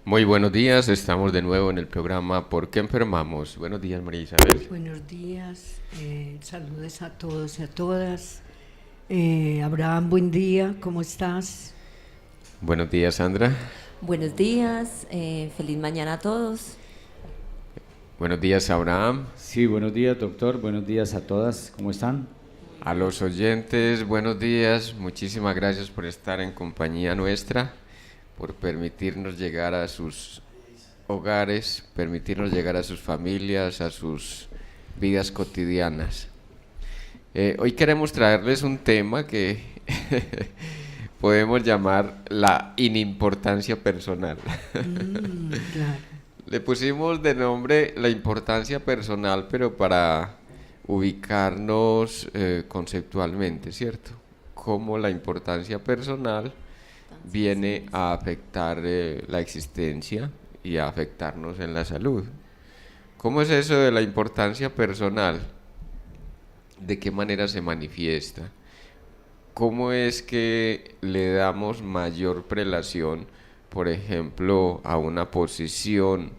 Muy buenos días, estamos de nuevo en el programa ¿Por qué enfermamos? Buenos días, María Isabel. Buenos días, saludos a todos y a todas. Abraham, buen día, ¿cómo estás? Buenos días, Sandra. Buenos días, feliz mañana a todos. Buenos días, Abraham. Sí, buenos días, doctor. Buenos días a todas. ¿Cómo están? A los oyentes, buenos días. Muchísimas gracias por estar en compañía nuestra, por permitirnos llegar a sus hogares, permitirnos llegar a sus familias, a sus vidas cotidianas. Hoy queremos traerles un tema que podemos llamar la inimportancia personal. Claro. Le pusimos de nombre la importancia personal, pero para ubicarnos conceptualmente, ¿cierto? Cómo la importancia personal viene a afectar la existencia y a afectarnos en la salud. ¿Cómo es eso de la importancia personal? ¿De qué manera se manifiesta? ¿Cómo es que le damos mayor prelación, por ejemplo, a una posición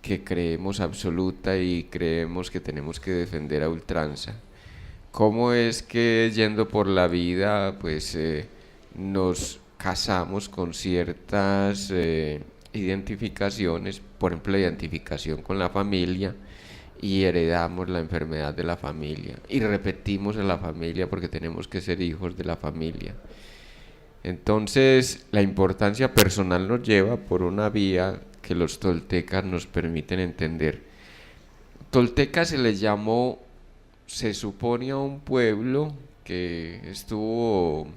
que creemos absoluta y creemos que tenemos que defender a ultranza? ¿Cómo es que yendo por la vida, pues nos casamos con ciertas identificaciones, por ejemplo, la identificación con la familia, y heredamos la enfermedad de la familia y repetimos en la familia porque tenemos que ser hijos de la familia? Entonces, la importancia personal nos lleva por una vía que los toltecas nos permiten entender. Tolteca se les llamó, se supone, a un pueblo que estuvo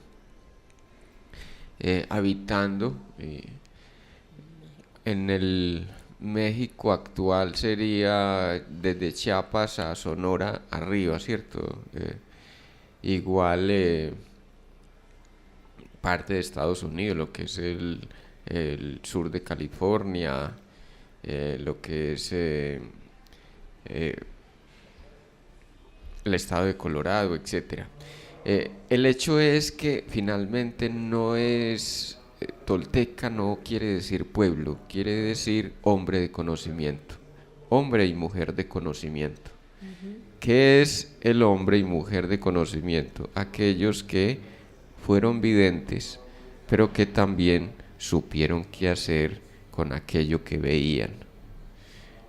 habitando en el México actual, sería desde Chiapas a Sonora arriba, ¿cierto? Igual parte de Estados Unidos, lo que es el sur de California, lo que es el estado de Colorado, etcétera. El hecho es que finalmente no es tolteca, no quiere decir pueblo, quiere decir hombre de conocimiento, hombre y mujer de conocimiento. ¿Qué es el hombre y mujer de conocimiento? Aquellos que fueron videntes, pero que también supieron qué hacer con aquello que veían.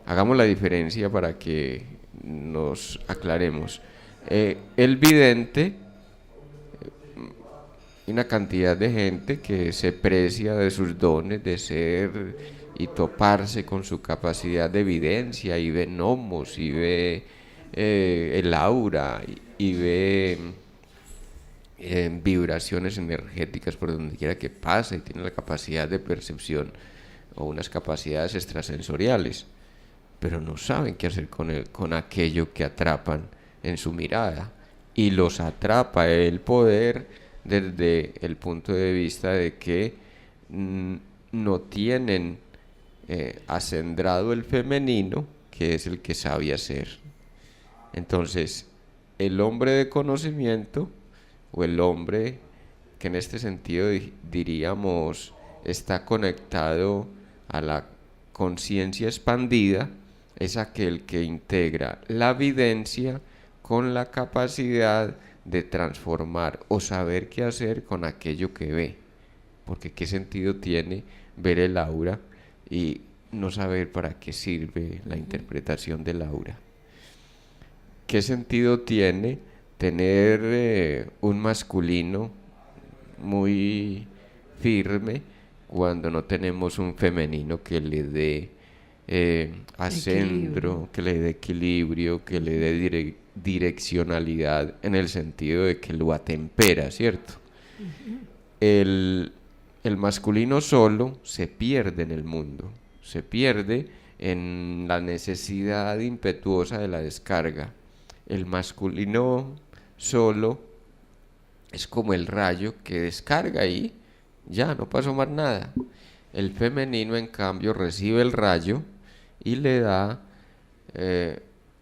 Hagamos la diferencia para que nos aclaremos. El vidente, una cantidad de gente que se precia de sus dones de ser y toparse con su capacidad de evidencia y ve gnomos y ve el aura y ve vibraciones energéticas por donde quiera que pase y tiene la capacidad de percepción o unas capacidades extrasensoriales, pero no saben qué hacer con aquello que atrapan en su mirada, y los atrapa el poder desde el punto de vista de que no tienen acendrado el femenino, que es el que sabe hacer. Entonces, el hombre de conocimiento, o el hombre que en este sentido diríamos está conectado a la conciencia expandida, es aquel que integra la videncia con la capacidad de transformar o saber qué hacer con aquello que ve. Porque qué sentido tiene ver el aura y no saber para qué sirve la interpretación del aura. ¿Qué sentido tiene tener un masculino muy firme cuando no tenemos un femenino que le dé acendro, que le dé equilibrio, que le dé direccionalidad, en el sentido de que lo atempera, ¿cierto? El, el masculino solo se pierde en el mundo, se pierde en la necesidad impetuosa de la descarga. El masculino solo es como el rayo que descarga y ya no pasó más nada. El femenino, en cambio, recibe el rayo y le da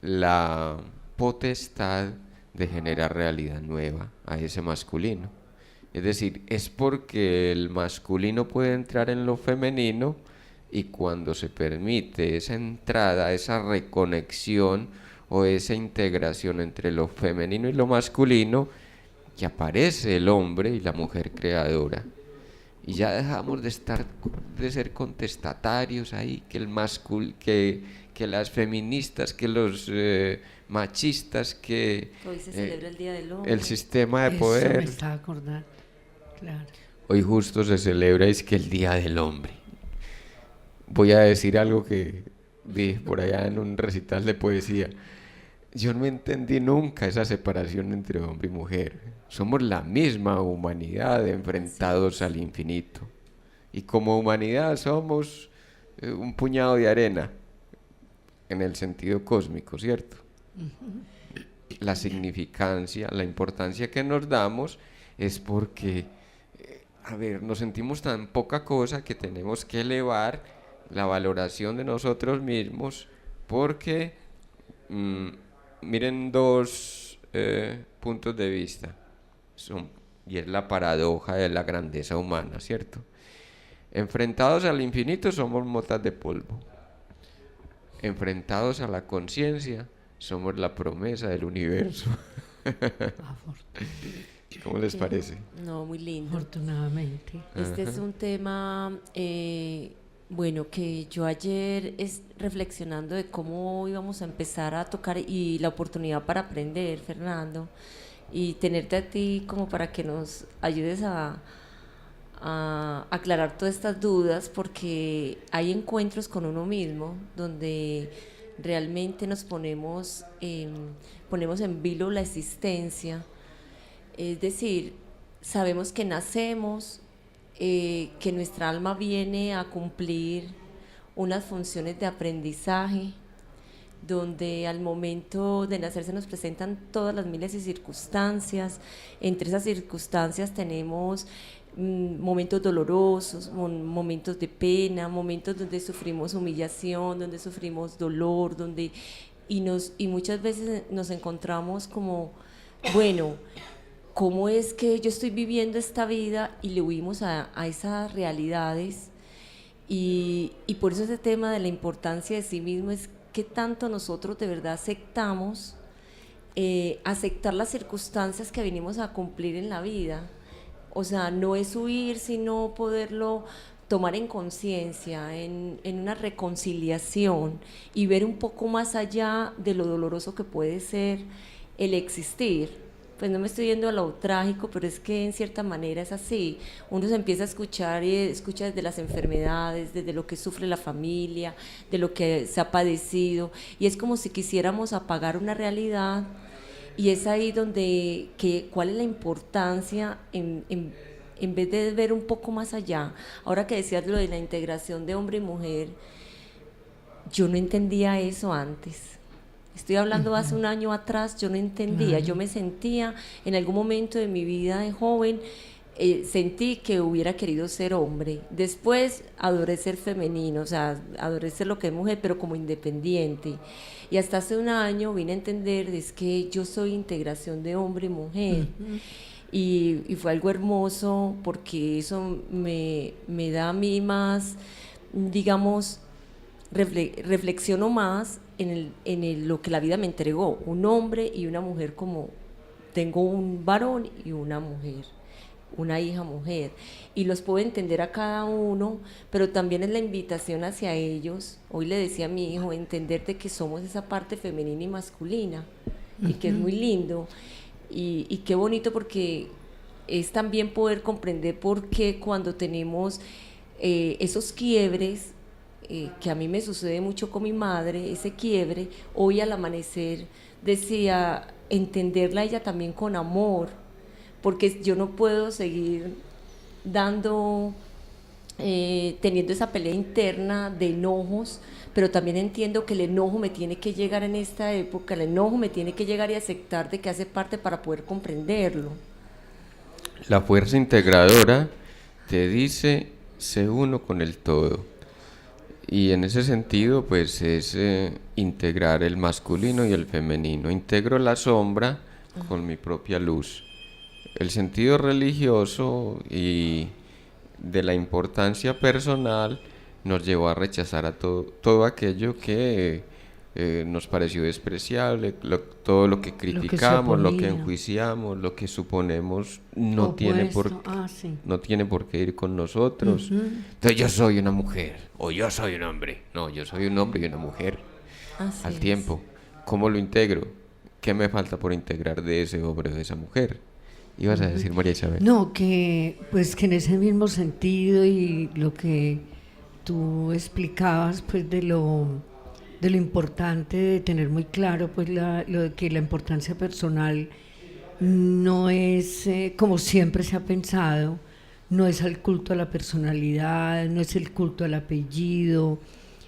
la potestad de generar realidad nueva a ese masculino. Es decir, es porque el masculino puede entrar en lo femenino Y cuando se permite esa entrada, esa reconexión o esa integración entre lo femenino y lo masculino, que aparece el hombre y la mujer creadora. Y ya dejamos de ser contestatarios ahí, que las feministas, que los machistas, que Hoy se celebra el Día del Hombre. el sistema de Eso poder. me estaba acordando, claro. Hoy justo se celebra es que el Día del Hombre. Voy a decir algo que dije por allá en un recital de poesía. Yo no entendí nunca esa separación entre hombre y mujer. Somos la misma humanidad enfrentados al infinito. Y como humanidad somos un puñado de arena, en el sentido cósmico, ¿cierto? La significancia, la importancia que nos damos es porque, nos sentimos tan poca cosa que tenemos que elevar la valoración de nosotros mismos porque... miren dos puntos de vista y es la paradoja de la grandeza humana, ¿cierto? Enfrentados al infinito somos motas de polvo, enfrentados a la conciencia somos la promesa del universo. ¿Cómo les parece? No, muy lindo. Afortunadamente. Este es un tema, bueno, que yo ayer reflexionando de cómo íbamos a empezar a tocar y la oportunidad para aprender, Fernando, y tenerte a ti como para que nos ayudes a aclarar todas estas dudas, porque hay encuentros con uno mismo donde realmente nos ponemos en vilo la existencia. Es decir, sabemos que nacemos, que nuestra alma viene a cumplir unas funciones de aprendizaje, donde al momento de nacer se nos presentan todas las miles de circunstancias. Entre esas circunstancias tenemos momentos dolorosos, momentos de pena, momentos donde sufrimos humillación, donde sufrimos dolor, y muchas veces nos encontramos como, bueno, ¿cómo es que yo estoy viviendo esta vida? Y le huimos a esas realidades. Y por eso ese tema de la importancia de sí mismo es qué tanto nosotros de verdad aceptamos, aceptar las circunstancias que venimos a cumplir en la vida. O sea, no es huir, sino poderlo tomar en conciencia, en una reconciliación y ver un poco más allá de lo doloroso que puede ser el existir. Pues no me estoy yendo a lo trágico, pero es que en cierta manera es así. Uno se empieza a escuchar y escucha desde las enfermedades, desde lo que sufre la familia, de lo que se ha padecido, y es como si quisiéramos apagar una realidad, y es ahí donde, ¿cuál es la importancia en vez de ver un poco más allá? Ahora que decías lo de la integración de hombre y mujer, yo no entendía eso antes. Estoy hablando hace un año atrás, yo no entendía, yo me sentía en algún momento de mi vida de joven, sentí que hubiera querido ser hombre, después adoré ser femenino, o sea, adoré ser lo que es mujer, pero como independiente, y hasta hace un año vine a entender es que yo soy integración de hombre y mujer. Y fue algo hermoso porque eso me da a mí más, digamos, reflexiono más en lo que la vida me entregó, un hombre y una mujer, como tengo un varón y una mujer, una hija mujer, y los puedo entender a cada uno, pero también es la invitación hacia ellos. Hoy le decía a mi hijo, entenderte que somos esa parte femenina y masculina, y que es muy lindo, y qué bonito, porque es también poder comprender por qué cuando tenemos esos quiebres, que a mí me sucede mucho con mi madre, ese quiebre, hoy al amanecer decía, entenderla a ella también con amor, porque yo no puedo seguir teniendo esa pelea interna de enojos, pero también entiendo que el enojo me tiene que llegar en esta época, el enojo me tiene que llegar y aceptar de que hace parte para poder comprenderlo. La fuerza integradora te dice, sé uno con el todo. Y en ese sentido, pues es integrar el masculino y el femenino. Integro la sombra con mi propia luz. El sentido religioso y de la importancia personal nos llevó a rechazar a todo aquello que nos pareció despreciable, todo lo que criticamos, lo que oponía. enjuiciamos, lo que suponemos no tiene Opuesto. Sí. no tiene por qué ir con nosotros. Entonces yo soy una mujer o yo soy un hombre. No, yo soy un hombre y una mujer Así al es. tiempo. ¿Cómo lo integro? ¿Qué me falta por integrar de ese hombre o de esa mujer? Ibas a decir, María Isabel. No, que pues que en ese mismo sentido y lo que tú explicabas pues de lo importante de tener muy claro pues lo de que la importancia personal no es como siempre se ha pensado, no es el culto a la personalidad, no es el culto al apellido,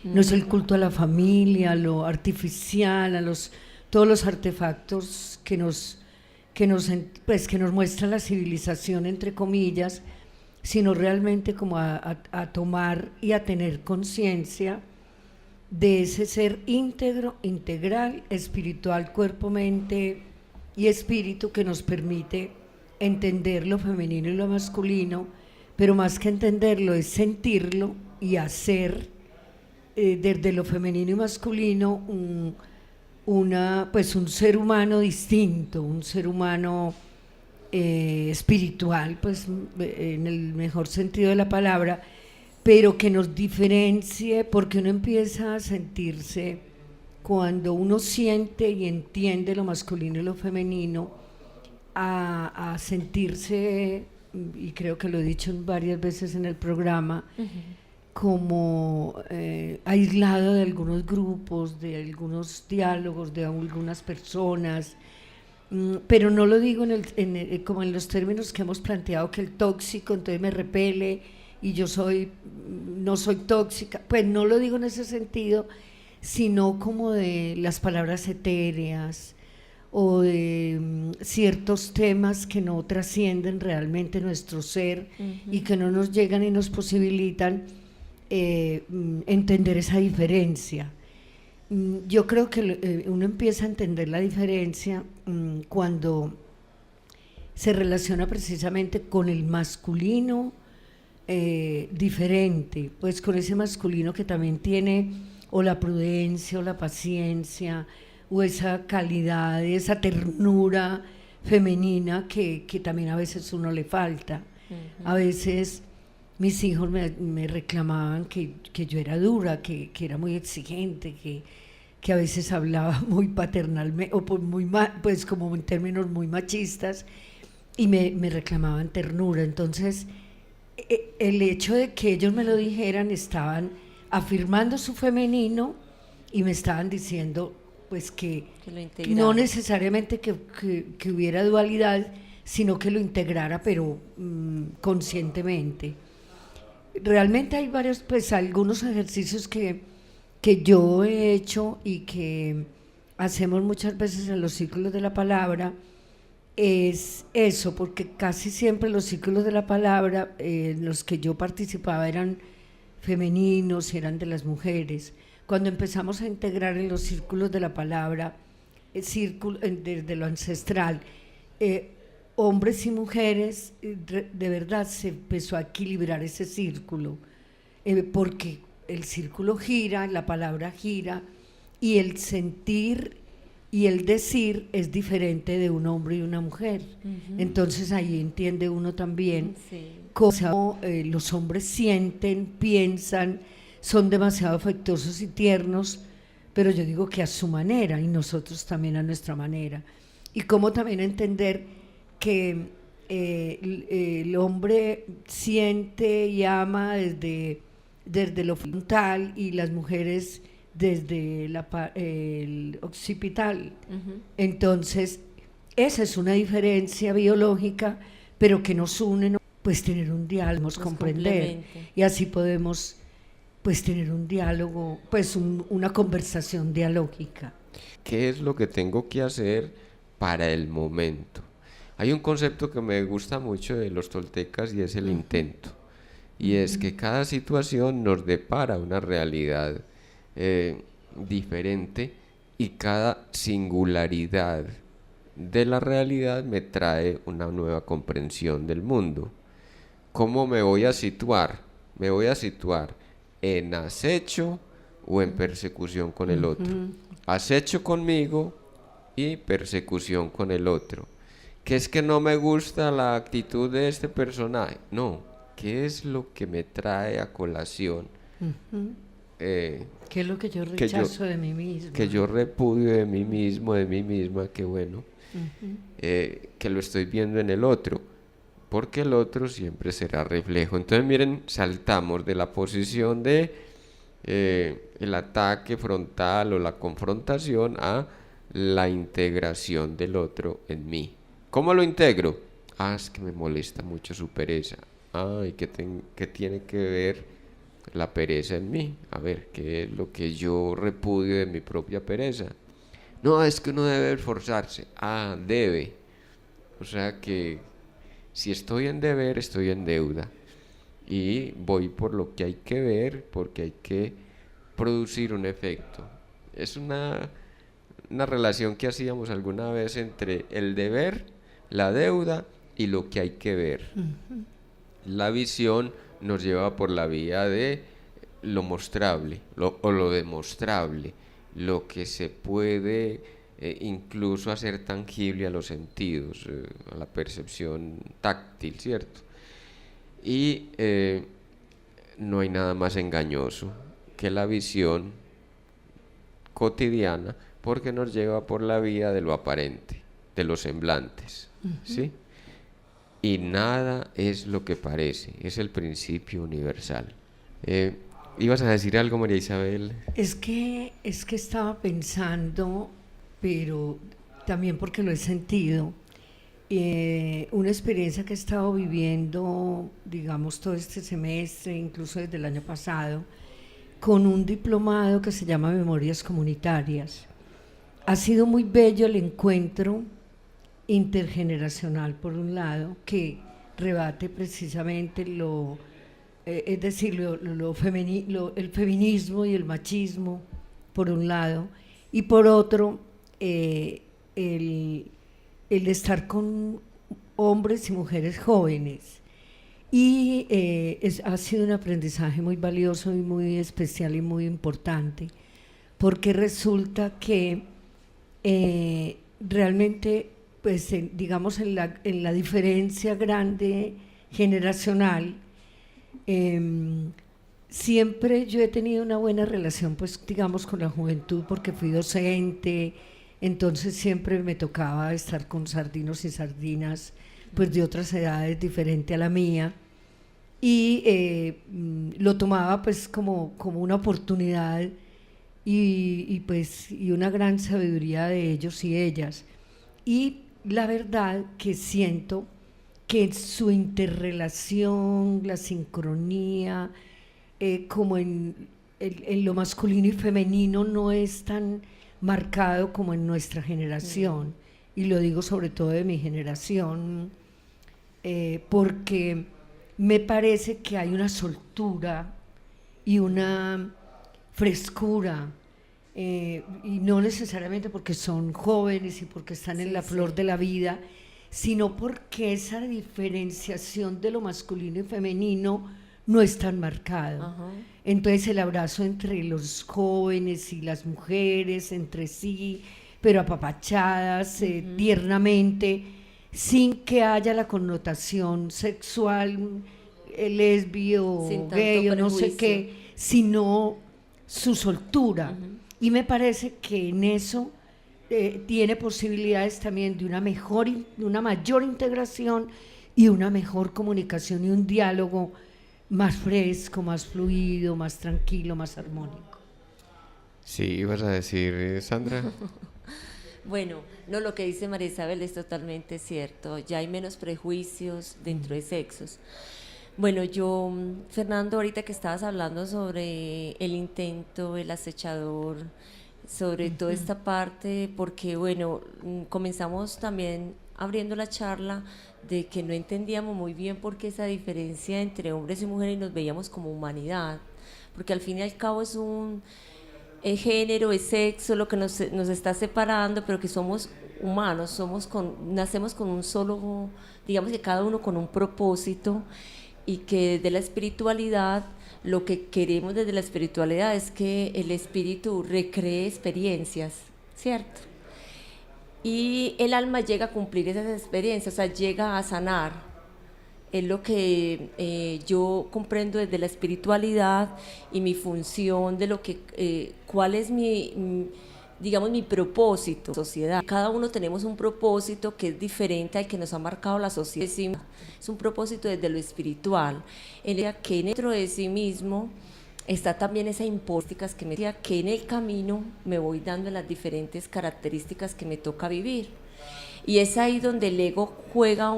no es el culto a la familia, a lo artificial, todos los artefactos que nos muestra la civilización, entre comillas, sino realmente como a tomar y a tener conciencia de ese ser íntegro, integral, espiritual, cuerpo, mente y espíritu, que nos permite entender lo femenino y lo masculino, pero más que entenderlo es sentirlo y hacer desde lo femenino y masculino un ser humano distinto, un ser humano espiritual, pues en el mejor sentido de la palabra, pero que nos diferencie, porque uno empieza a sentirse, cuando uno siente y entiende lo masculino y lo femenino, a sentirse, y creo que lo he dicho varias veces en el programa, como aislado de algunos grupos, de algunos diálogos, de algunas personas, pero no lo digo como en los términos que hemos planteado, que el tóxico entonces me repele y yo no soy tóxica, pues no lo digo en ese sentido, sino como de las palabras etéreas o de ciertos temas que no trascienden realmente nuestro ser y que no nos llegan y nos posibilitan entender esa diferencia. Yo creo que uno empieza a entender la diferencia cuando se relaciona precisamente con el masculino diferente, pues con ese masculino que también tiene o la prudencia o la paciencia o esa calidad, esa ternura femenina que también a veces uno le falta. A veces mis hijos me reclamaban que yo era dura, que era muy exigente, que a veces hablaba muy paternalmente, o pues como en términos muy machistas, y me reclamaban ternura. Entonces, el hecho de que ellos me lo dijeran, estaban afirmando su femenino y me estaban diciendo pues que no necesariamente que hubiera dualidad, sino que lo integrara, pero conscientemente. Realmente hay algunos ejercicios que yo he hecho y que hacemos muchas veces en los círculos de la palabra. Es eso, porque casi siempre los círculos de la palabra en los que yo participaba eran femeninos, eran de las mujeres. Cuando empezamos a integrar en los círculos de la palabra, desde lo ancestral, hombres y mujeres, de verdad se empezó a equilibrar ese círculo, porque el círculo gira, la palabra gira, y el sentir y el decir es diferente de un hombre y una mujer. Entonces ahí entiende uno también cómo los hombres sienten, piensan, son demasiado afectuosos y tiernos, pero yo digo que a su manera y nosotros también a nuestra manera. Y cómo también entender que el hombre siente y ama desde lo frontal y las mujeres desde el occipital. Entonces, esa es una diferencia biológica, pero que nos une, pues tener un diálogo, comprender, y así podemos pues tener un diálogo, pues una conversación dialógica. ¿Qué es lo que tengo que hacer para el momento? Hay un concepto que me gusta mucho de los toltecas y es el intento, y es que cada situación nos depara una realidad diferente, y cada singularidad de la realidad me trae una nueva comprensión del mundo. ¿Cómo me voy a situar? Me voy a situar en acecho o en persecución con el otro. Acecho conmigo y persecución con el otro. ¿Qué es que no me gusta la actitud de este personaje? No, ¿qué es lo que me trae a colación? ¿Qué es lo que yo que rechazo de mí mismo? Que yo repudio de mí mismo, de mí misma, que bueno, que lo estoy viendo en el otro, porque el otro siempre será reflejo. Entonces miren, saltamos de la posición de el ataque frontal o la confrontación a la integración del otro en mí. ¿Cómo lo integro? Es que me molesta mucho su pereza. ¿Qué tiene que ver la pereza en mí? A ver, ¿qué es lo que yo repudio de mi propia pereza? No, es que uno debe esforzarse. Debe. O sea que si estoy en deber, estoy en deuda. Y voy por lo que hay que ver, porque hay que producir un efecto. Es una relación que hacíamos alguna vez entre el deber, la deuda y lo que hay que ver. La visión nos lleva por la vía de lo mostrable o lo demostrable, lo que se puede incluso hacer tangible a los sentidos, a la percepción táctil, ¿cierto? Y no hay nada más engañoso que la visión cotidiana, porque nos lleva por la vía de lo aparente, de los semblantes, ¿sí? Y nada es lo que parece, es el principio universal. ¿Ibas a decir algo, María Isabel? Es que estaba pensando, pero también porque lo he sentido, una experiencia que he estado viviendo, digamos, todo este semestre, incluso desde el año pasado, con un diplomado que se llama Memorias Comunitarias. Ha sido muy bello el encuentro intergeneracional, por un lado, que rebate precisamente el feminismo y el machismo, por un lado, y por otro, el estar con hombres y mujeres jóvenes. Y ha sido un aprendizaje muy valioso y muy especial y muy importante, porque resulta que realmente, pues digamos, en la diferencia grande generacional, siempre yo he tenido una buena relación, pues digamos, con la juventud, porque fui docente, entonces siempre me tocaba estar con sardinos y sardinas, pues de otras edades diferente a la mía, y lo tomaba pues como una oportunidad y una gran sabiduría de ellos y ellas. Y la verdad que siento que su interrelación, la sincronía, como en lo masculino y femenino, no es tan marcado como en nuestra generación, y lo digo sobre todo de mi generación, porque me parece que hay una soltura y una frescura, y no necesariamente porque son jóvenes y porque están en la flor de la vida, sino porque esa diferenciación de lo masculino y femenino no es tan marcado. Entonces el abrazo entre los jóvenes y las mujeres, entre sí, pero apapachadas, tiernamente, sin que haya la connotación sexual, lesbio, gay o no sé qué, sino su soltura. Y me parece que en eso tiene posibilidades también de una mayor integración y una mejor comunicación y un diálogo más fresco, más fluido, más tranquilo, más armónico. Sí, ibas a decir, Sandra. Bueno, no, lo que dice María Isabel es totalmente cierto. Ya hay menos prejuicios dentro de sexos. Bueno, yo, Fernando, ahorita que estabas hablando sobre el intento, el acechador, sobre toda esta parte, porque bueno, comenzamos también abriendo la charla de que no entendíamos muy bien por qué esa diferencia entre hombres y mujeres, y nos veíamos como humanidad, porque al fin y al cabo es un género, es sexo lo que nos está separando, pero que somos humanos, nacemos con un solo, digamos que cada uno con un propósito, y que desde la espiritualidad lo que queremos desde la espiritualidad es que el espíritu recree experiencias, ¿cierto? Y el alma llega a cumplir esas experiencias, o sea, llega a sanar. Es lo que yo comprendo desde la espiritualidad y mi función de lo que, cuál es digamos, mi propósito en la sociedad. Cada uno tenemos un propósito que es diferente al que nos ha marcado la sociedad. Es un propósito desde lo espiritual, en el que dentro de sí mismo está también esa importancia que me decía que en el camino me voy dando las diferentes características que me toca vivir. Y es ahí donde el ego juega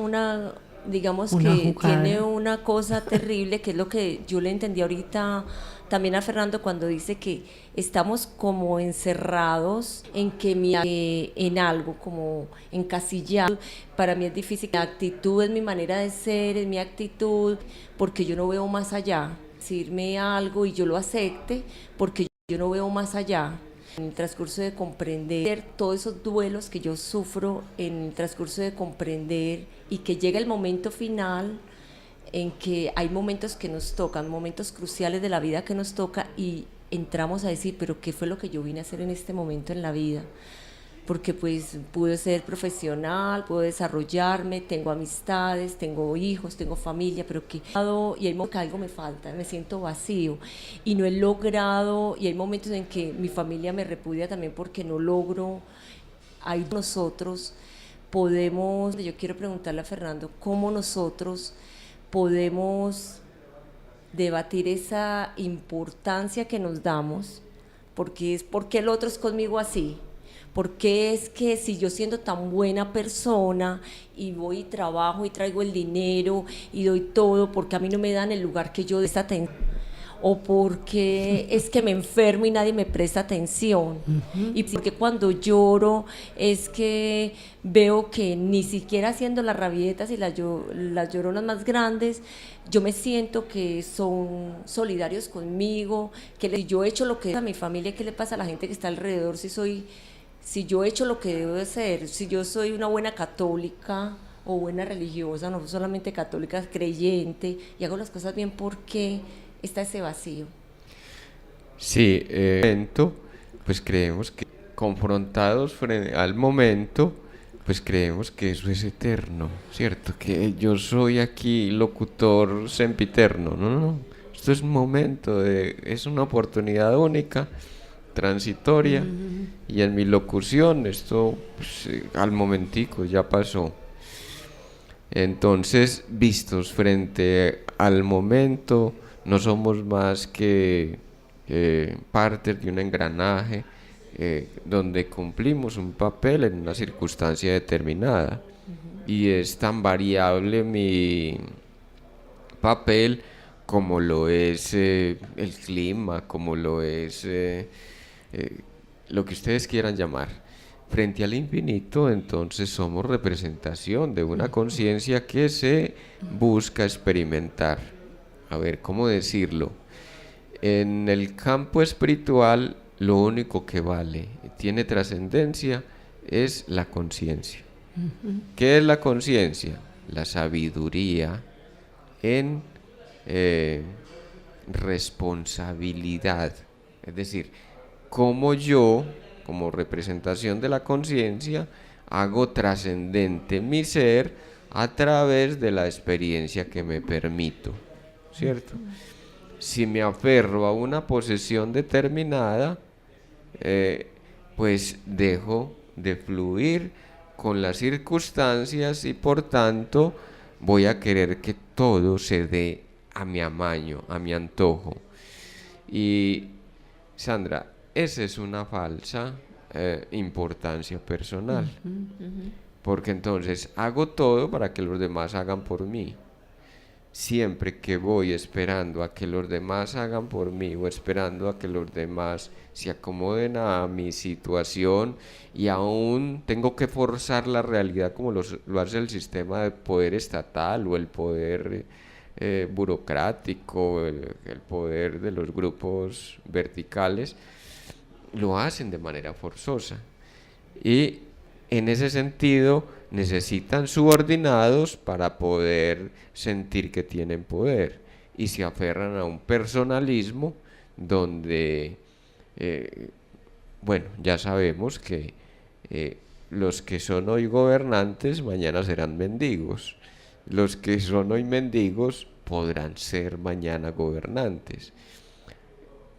digamos una que jugada. tiene una cosa terrible, que es lo que yo le entendí ahorita también a Fernando cuando dice que estamos como encerrados en algo, como encasillados. Para mí es difícil, mi actitud es mi manera de ser, es mi actitud, porque yo no veo más allá. Decirme algo y yo lo acepte, porque yo no veo más allá. En el transcurso de comprender todos esos duelos que yo sufro, en el transcurso de comprender y que llega el momento final en que hay momentos que nos tocan, momentos cruciales de la vida que nos toca y entramos a decir, pero ¿qué fue lo que yo vine a hacer en este momento en la vida? Porque pues pude ser profesional, puedo desarrollarme, tengo amistades, tengo hijos, tengo familia, pero que y hay momentos que algo me falta, me siento vacío y no he logrado, y hay momentos en que mi familia me repudia también porque no logro. Ahí nosotros podemos, yo quiero preguntarle a Fernando, ¿cómo nosotros podemos debatir esa importancia que nos damos? Porque es porque el otro es conmigo así. Porque es que si yo siendo tan buena persona y voy y trabajo y traigo el dinero y doy todo, porque a mí no me dan el lugar que yo de esta atención, o porque es que me enfermo y nadie me presta atención, y porque cuando lloro es que veo que ni siquiera haciendo las rabietas y las lloronas más grandes, yo me siento que son solidarios conmigo, que si yo he hecho lo que es a mi familia, ¿qué le pasa a la gente que está alrededor si yo he hecho lo que debo de hacer, si yo soy una buena católica o buena religiosa, no solamente católica, creyente, y hago las cosas bien, ¿por qué está ese vacío? Sí, pues creemos que confrontados al momento, pues creemos que eso es eterno, ¿cierto? Que yo soy aquí locutor sempiterno, no, esto es un momento, es una oportunidad única, transitoria, y en mi locución esto pues, al momentico ya pasó. Entonces, vistos frente al momento, no somos más que partes de un engranaje donde cumplimos un papel en una circunstancia determinada. Y es tan variable mi papel como lo es el clima, como lo es lo que ustedes quieran llamar. Frente al infinito, entonces somos representación de una conciencia que se busca experimentar. A ver, ¿cómo decirlo? En el campo espiritual, lo único que vale, tiene trascendencia, es la conciencia. ¿Qué es la conciencia? La sabiduría en responsabilidad. Es decir, cómo yo, como representación de la conciencia, hago trascendente mi ser a través de la experiencia que me permito, ¿cierto? Si me aferro a una posesión determinada, pues dejo de fluir con las circunstancias y por tanto voy a querer que todo se dé a mi amaño, a mi antojo. Y Sandra, esa es una falsa importancia personal, porque entonces hago todo para que los demás hagan por mí. Siempre que voy esperando a que los demás hagan por mí o esperando a que los demás se acomoden a mi situación y aún tengo que forzar la realidad como lo hace el sistema de poder estatal o el poder burocrático, el poder de los grupos verticales, lo hacen de manera forzosa y en ese sentido necesitan subordinados para poder sentir que tienen poder y se aferran a un personalismo donde, bueno, ya sabemos que los que son hoy gobernantes mañana serán mendigos, los que son hoy mendigos podrán ser mañana gobernantes.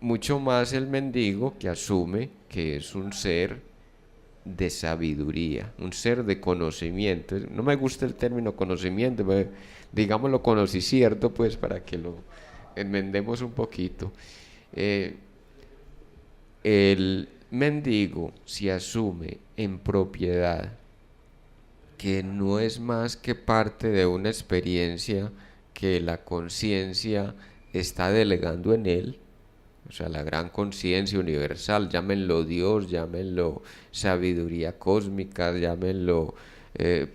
Mucho más el mendigo que asume que es un ser de sabiduría, un ser de conocimiento. No me gusta el término conocimiento, digámoslo conocicierto, pues para que lo enmendemos un poquito. El mendigo se asume en propiedad que no es más que parte de una experiencia que la conciencia está delegando en él, o sea, la gran conciencia universal, llámenlo Dios, llámenlo sabiduría cósmica, llámenlo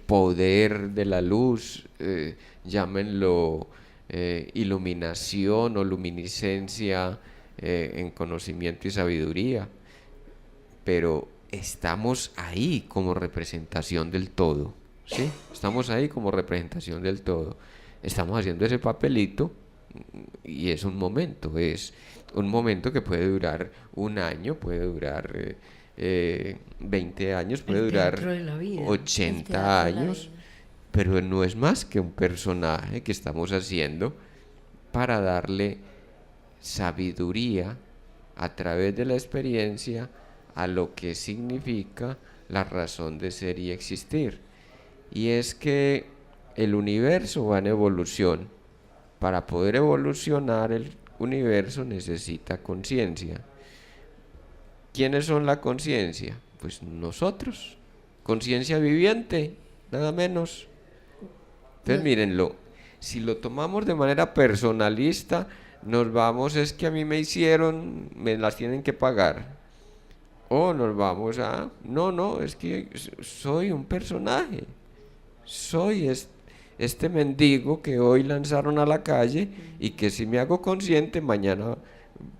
poder de la luz, llámenlo iluminación o luminiscencia en conocimiento y sabiduría, pero estamos ahí como representación del todo, ¿sí? Estamos ahí como representación del todo. Estamos haciendo ese papelito y es un momento que puede durar un año, puede durar 20 años, puede durar 80 años, pero no es más que un personaje que estamos haciendo para darle sabiduría a través de la experiencia a lo que significa la razón de ser y existir. Y es que el universo va en evolución. Para poder evolucionar el universo necesita conciencia. ¿Quiénes son la conciencia? Pues nosotros, conciencia viviente, nada menos. Entonces mírenlo, si lo tomamos de manera personalista, nos vamos, es que a mí me hicieron, me las tienen que pagar. O nos vamos a, no, es que soy un personaje, soy este mendigo que hoy lanzaron a la calle y que si me hago consciente mañana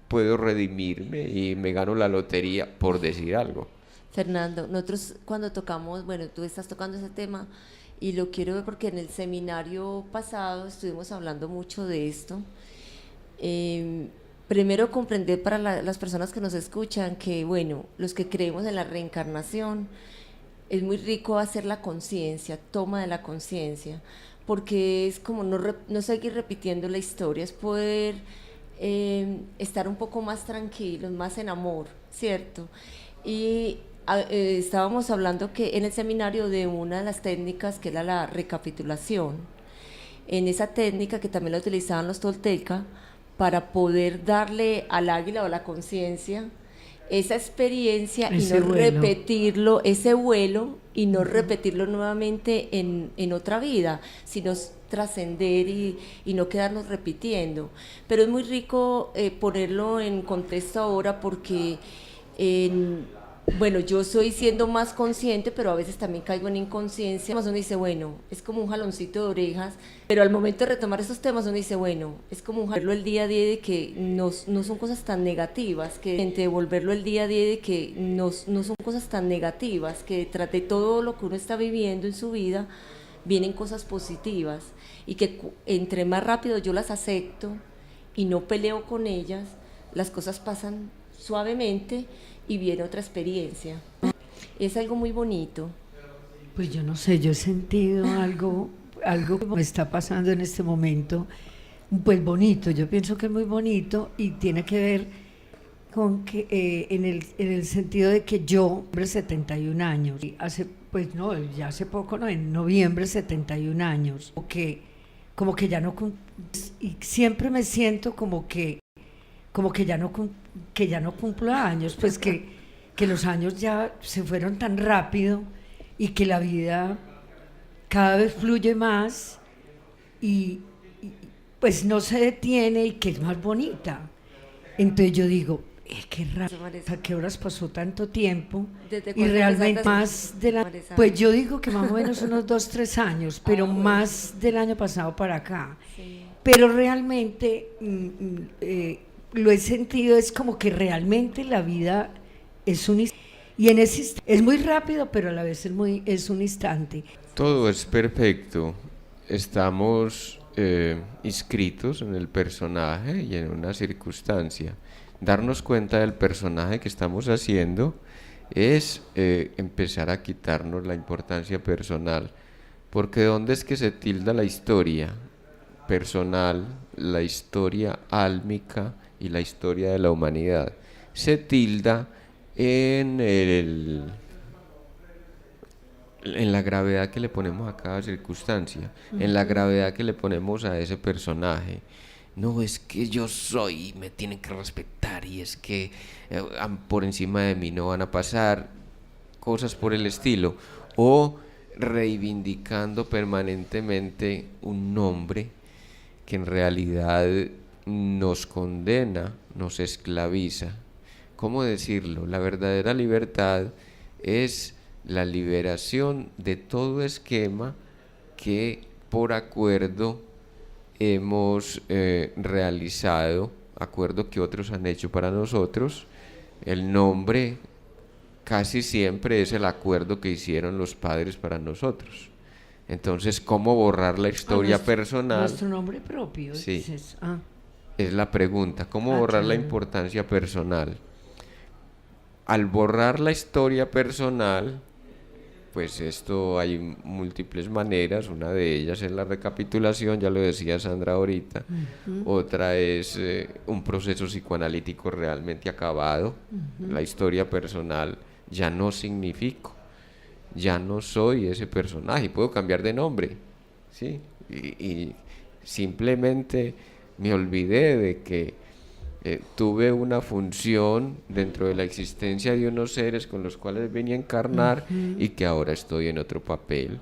puedo redimirme y me gano la lotería, por decir algo. Fernando, nosotros cuando tocamos, bueno, tú estás tocando ese tema y lo quiero ver porque en el seminario pasado estuvimos hablando mucho de esto. Primero comprender para las personas que nos escuchan que, bueno, los que creemos en la reencarnación, es muy rico hacer la conciencia, toma de la conciencia, porque es como no seguir repitiendo la historia, es poder estar un poco más tranquilos, más en amor, ¿cierto? Y estábamos hablando que en el seminario de una de las técnicas que era la recapitulación, en esa técnica que también la utilizaban los toltecas, para poder darle al águila o a la conciencia esa experiencia ese y no vuelo. Repetirlo, ese vuelo, y no repetirlo nuevamente en otra vida, sino trascender y no quedarnos repitiendo. Pero es muy rico ponerlo en contexto ahora porque bueno, yo soy siendo más consciente, pero a veces también caigo en inconsciencia. Uno dice, bueno, es como un jaloncito de orejas, pero al momento de retomar esos temas uno dice, bueno, es como verlo el día a día de que no son cosas tan negativas, que devolverlo el día a día de que no son cosas tan negativas, que tras de todo lo que uno está viviendo en su vida, vienen cosas positivas, y que entre más rápido yo las acepto y no peleo con ellas, las cosas pasan suavemente y viene otra experiencia. Es algo muy bonito. Pues yo no sé, yo he sentido algo que me está pasando en este momento, pues bonito, yo pienso que es muy bonito y tiene que ver con que en el sentido de que yo, 71 años, ya hace poco, no, en noviembre 71 años, como que ya no, y siempre me siento como que ya no cumplo años, pues que los años ya se fueron tan rápido y que la vida cada vez fluye más y pues no se detiene y que es más bonita. Entonces yo digo, qué raro, ¿a qué horas pasó tanto tiempo? Y realmente más pues yo digo que más o menos unos 2-3 años, pero más del año pasado para acá. Sí. Pero realmente lo he sentido, es como que realmente la vida es un instante, y es muy rápido, pero a la vez es un instante. Todo es perfecto. Estamos inscritos en el personaje y en una circunstancia. Darnos cuenta del personaje que estamos haciendo es empezar a quitarnos la importancia personal, porque ¿dónde es que se tilda la historia personal, la historia álmica y la historia de la humanidad? Se tilda en la gravedad que le ponemos a cada circunstancia, en la gravedad que le ponemos a ese personaje. No, es que yo soy, me tienen que respetar, y es que por encima de mí no van a pasar, cosas por el estilo, o reivindicando permanentemente un nombre que en realidad nos condena, nos esclaviza. ¿Cómo decirlo? La verdadera libertad es la liberación de todo esquema que por acuerdo hemos realizado, acuerdo que otros han hecho para nosotros. El nombre casi siempre es el acuerdo que hicieron los padres para nosotros. Entonces, ¿cómo borrar la historia personal? Nuestro nombre propio, sí, dices. es la pregunta. ¿Cómo borrar la importancia personal? Al borrar la historia personal, pues esto hay múltiples maneras. Una de ellas es la recapitulación, ya lo decía Sandra ahorita. Otra es un proceso psicoanalítico realmente acabado. La historia personal ya no significo, ya no soy ese personaje, puedo cambiar de nombre, ¿sí? Y simplemente me olvidé de que tuve una función dentro de la existencia de unos seres con los cuales venía a encarnar y que ahora estoy en otro papel,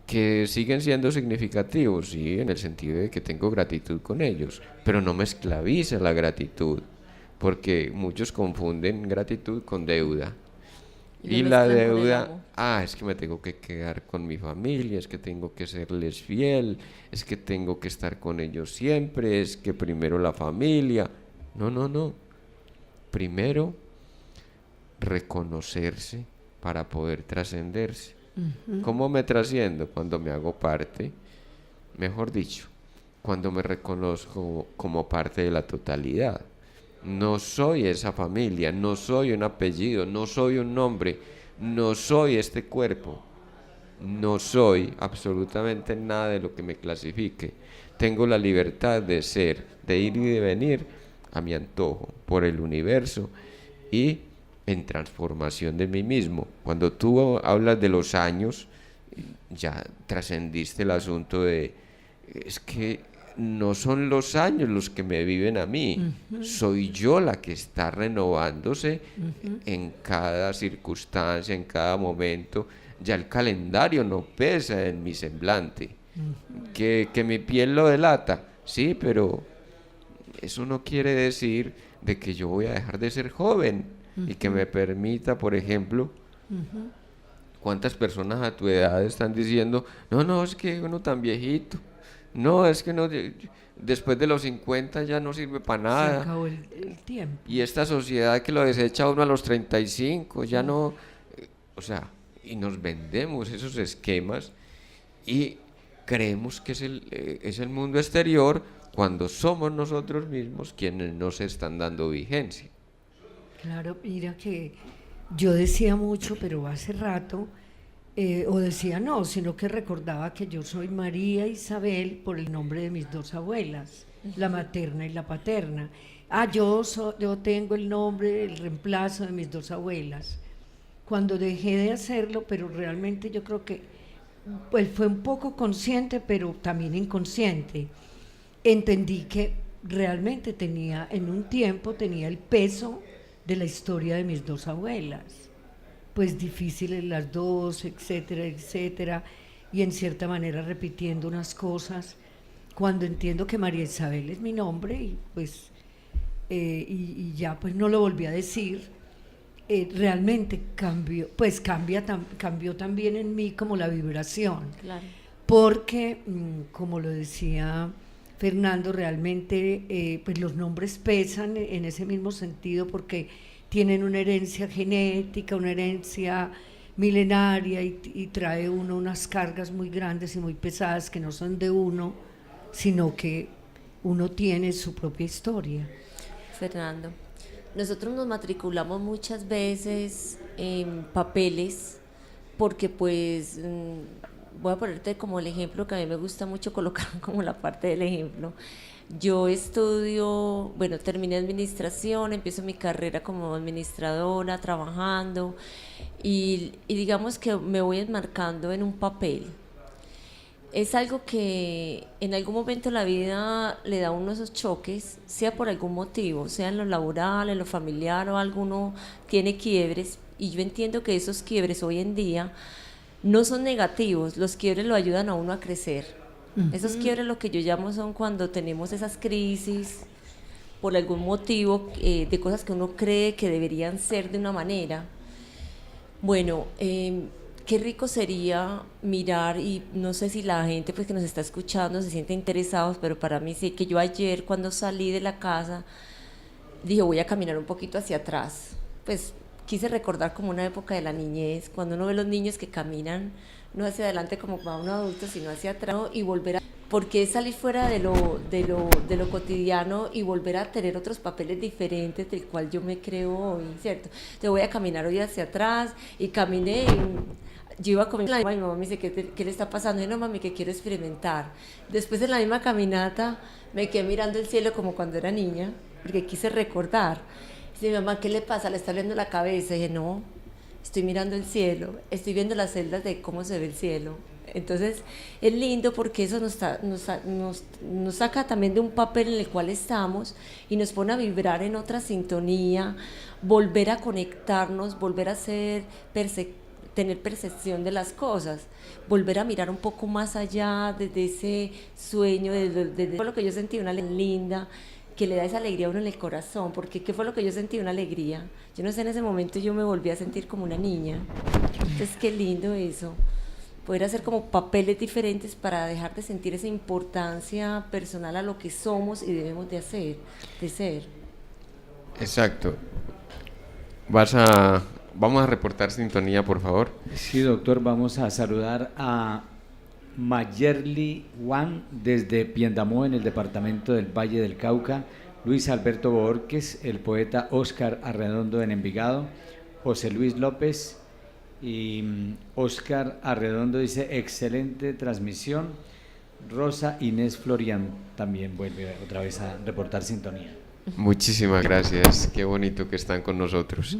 que siguen siendo significativos, sí, en el sentido de que tengo gratitud con ellos, pero no me esclaviza la gratitud, porque muchos confunden gratitud con deuda. Y la deuda, es que me tengo que quedar con mi familia, es que tengo que serles fiel, es que tengo que estar con ellos siempre, es que primero la familia. No. Primero, reconocerse para poder trascenderse. ¿Cómo me trasciendo? Cuando me hago parte, mejor dicho, cuando me reconozco como parte de la totalidad. No soy esa familia, no soy un apellido, no soy un nombre, no soy este cuerpo, no soy absolutamente nada de lo que me clasifique. Tengo la libertad de ser, de ir y de venir a mi antojo por el universo y en transformación de mí mismo. Cuando tú hablas de los años, ya trascendiste el asunto de, es que no son los años los que me viven a mí, soy yo la que está renovándose en cada circunstancia, en cada momento. Ya el calendario no pesa en mi semblante, que mi piel lo delata, sí, pero eso no quiere decir de que yo voy a dejar de ser joven y que me permita, por ejemplo, ¿cuántas personas a tu edad están diciendo, no, es que uno tan viejito? No, es que no, después de los 50 ya no sirve para nada. Se acabó el tiempo. Y esta sociedad que lo desecha uno a los 35, ya no, o sea, y nos vendemos esos esquemas y creemos que es el mundo exterior, cuando somos nosotros mismos quienes nos están dando vigencia. Claro, mira que yo decía mucho, pero hace rato, o decía no, sino que recordaba que yo soy María Isabel por el nombre de mis dos abuelas, la materna y la paterna. Yo tengo el nombre, el reemplazo de mis dos abuelas. Cuando dejé de hacerlo, pero realmente yo creo que pues fue un poco consciente, pero también inconsciente. Entendí que realmente en un tiempo tenía el peso de la historia de mis dos abuelas, pues difíciles las dos, etcétera, etcétera, y en cierta manera repitiendo unas cosas, cuando entiendo que María Isabel es mi nombre, y pues y ya pues no lo volví a decir, realmente cambió también en mí como la vibración, Claro. porque como lo decía Fernando, realmente pues los nombres pesan en ese mismo sentido, porque tienen una herencia genética, una herencia milenaria, y trae uno unas cargas muy grandes y muy pesadas que no son de uno, sino que uno tiene su propia historia. Fernando, nosotros nos matriculamos muchas veces en papeles porque pues voy a ponerte como el ejemplo que a mí me gusta mucho colocar como la parte del ejemplo. Yo estudio, bueno, terminé administración, empiezo mi carrera como administradora, trabajando y digamos que me voy enmarcando en un papel. Es algo que en algún momento de la vida le da a uno esos choques, sea por algún motivo, sea en lo laboral, en lo familiar o alguno tiene quiebres, y yo entiendo que esos quiebres hoy en día no son negativos, los quiebres lo ayudan a uno a crecer. Esos quiebres lo que yo llamo son cuando tenemos esas crisis por algún motivo de cosas que uno cree que deberían ser de una manera. Bueno, qué rico sería mirar, y no sé si la gente pues que nos está escuchando se siente interesados, pero para mí sí, que yo ayer cuando salí de la casa dije voy a caminar un poquito hacia atrás, pues quise recordar como una época de la niñez, cuando uno ve los niños que caminan no hacia adelante como para un adulto, sino hacia atrás, ¿no? Y volver a, porque es salir fuera de lo cotidiano y volver a tener otros papeles diferentes del cual yo me creo hoy, ¿cierto? Entonces voy a caminar hoy hacia atrás, y caminé, y yo iba con mi mamá, y mi mamá me dice, ¿qué le está pasando? Y yo, no, mami, que quiero experimentar. Después de la misma caminata me quedé mirando el cielo como cuando era niña, porque quise recordar. Dice mi mamá, ¿qué le pasa? ¿Le está doliendo la cabeza? Y dije, no, estoy mirando el cielo, estoy viendo las celdas de cómo se ve el cielo. Entonces es lindo porque eso nos saca también de un papel en el cual estamos y nos pone a vibrar en otra sintonía, volver a conectarnos, volver a tener percepción de las cosas, volver a mirar un poco más allá desde ese sueño, desde lo que yo sentí, una linda que le da esa alegría a uno en el corazón, porque ¿qué fue lo que yo sentí? Una alegría. Yo no sé, en ese momento yo me volví a sentir como una niña. Entonces qué lindo eso, poder hacer como papeles diferentes para dejar de sentir esa importancia personal a lo que somos y debemos de hacer, de ser. Exacto. Vamos a reportar sintonía, por favor. Sí, doctor, vamos a saludar a Mayerly Juan desde Piendamó, en el departamento del Valle del Cauca, Luis Alberto Borges, el poeta Óscar Arredondo en Envigado, José Luis López, y Óscar Arredondo dice excelente transmisión. Rosa Inés Florian también vuelve otra vez a reportar sintonía. Muchísimas gracias, qué bonito que están con nosotros.